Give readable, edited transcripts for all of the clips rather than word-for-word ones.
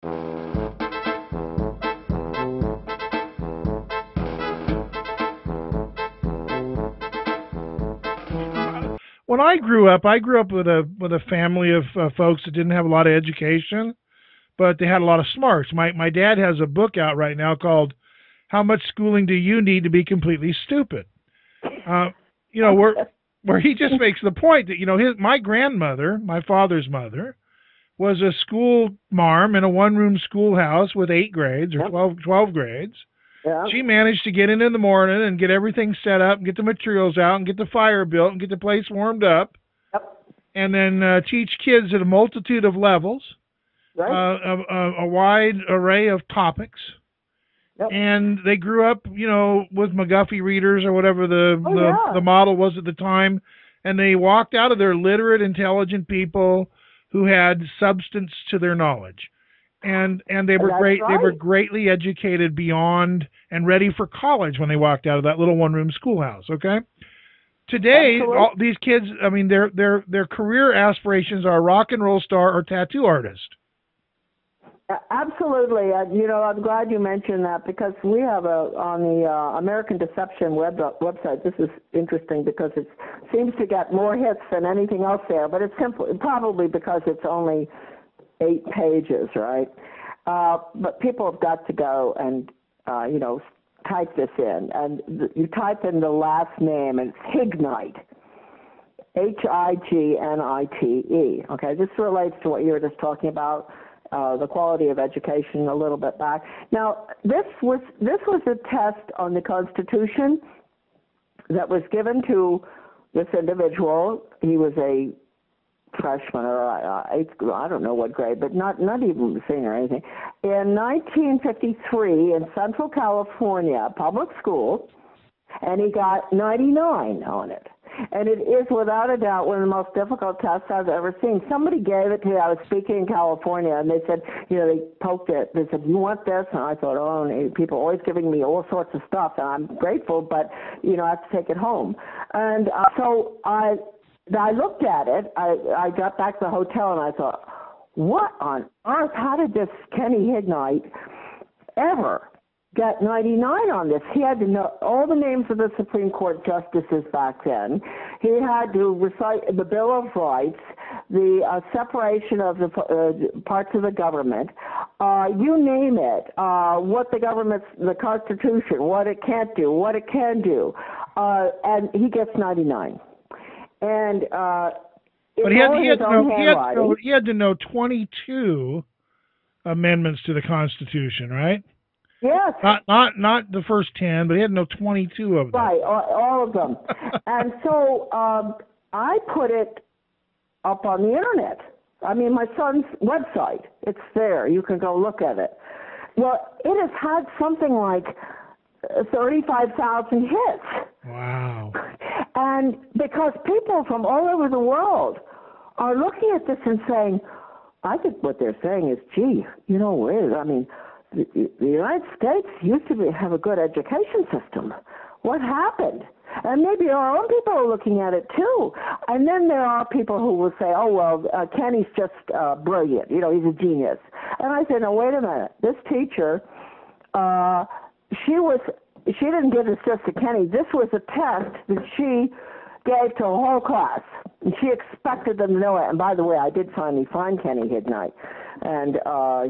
When I grew up with a family of folks that didn't have a lot of education, but they had a lot of smarts. My dad has a book out right now called "How Much Schooling Do You Need to Be Completely Stupid?" You know, where he just makes the point that my grandmother, my father's mother, was a school marm in a one-room schoolhouse with 8 grades or 12 grades. Yeah. She managed to get in the morning and get everything set up and get the materials out and get the fire built and get the place warmed up. Yep. And then teach kids at a multitude of levels, Right. a wide array of topics. Yep. And they grew up, with McGuffey readers or whatever the model was at the time. And they walked out of there literate, intelligent people who had substance to their knowledge. And they were great. Right. They were greatly educated beyond and ready for college when they walked out of that little one-room schoolhouse. Okay. Today, all these kids, I mean, their career aspirations are rock and roll star or tattoo artist. Absolutely. I'm glad you mentioned that, because we have on the American Deception website. This is interesting because it seems to get more hits than anything else there, but it's probably because it's only 8 pages, right? But people have got to go and, type this in. And you type in the last name, and it's Hignite, Hignite. Okay, this relates to what you were just talking about, the quality of education a little bit back. Now, this was a test on the Constitution that was given to this individual. He was a freshman or eighth, I don't know what grade, but not even senior or anything. In 1953 in Central California, public school, and he got 99 on it. And it is without a doubt one of the most difficult tests I've ever seen. Somebody gave it to me. I was speaking in California, and they said, they poked it. They said, "You want this?" And I thought, oh, people are always giving me all sorts of stuff, and I'm grateful, but, I have to take it home. And so I looked at it. I got back to the hotel, and I thought, what on earth? How did this Kenny Hignite ever get 99 on this? He had to know all the names of the Supreme Court justices back then. He had to recite the Bill of Rights, the separation of the parts of the government, you name it, what the Constitution, what it can't do, what it can do, and he gets 99. And but he had to know 22 amendments to the Constitution, right? Yes. Not the first 10, but he had to know 22 of them. Right, all of them. And so I put it up on the internet. I mean, my son's website. It's there. You can go look at it. Well, it has had something like 35,000 hits. Wow. And because people from all over the world are looking at this and saying, I think what they're saying is, gee, I mean, the United States used to have a good education system. What happened? And maybe our own people are looking at it too. And then there are people who will say, oh, well, Kenny's just brilliant. He's a genius. And I say, no, wait a minute. This teacher, she didn't give this just to Kenny. This was a test that she gave to a whole class. And she expected them to know it. And by the way, I did finally find Kenny Hignite. And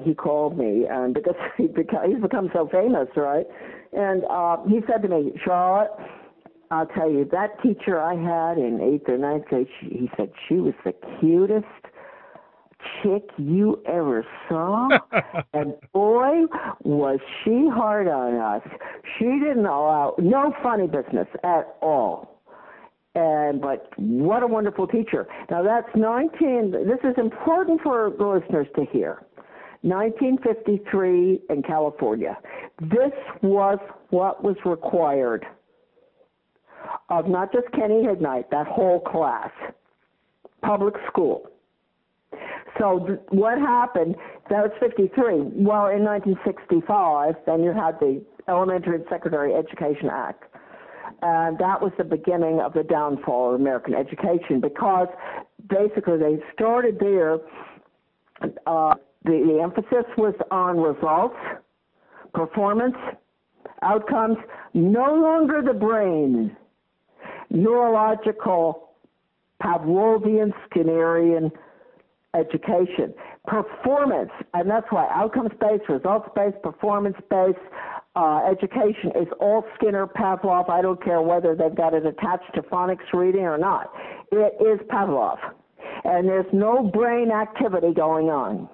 he called me, and because he's become so famous, right? And he said to me, Charlotte, I'll tell you, that teacher I had in 8th or 9th grade, he said she was the cutest chick you ever saw. And boy, was she hard on us. She didn't allow no funny business at all. But what a wonderful teacher. Now that's this is important for the listeners to hear. 1953 in California. This was what was required of not just Kenny Hignite, that whole class. Public school. So what happened, that was 53. Well, in 1965, then you had the Elementary and Secondary Education Act. And that was the beginning of the downfall of American education, because basically they started there The emphasis was on results, performance, outcomes, no longer the brain, neurological, Pavlovian, Skinnerian education. Performance, and that's why outcomes-based, results-based, performance-based education is all Skinner, Pavlov. I don't care whether they've got it attached to phonics reading or not. It is Pavlov. And there's no brain activity going on.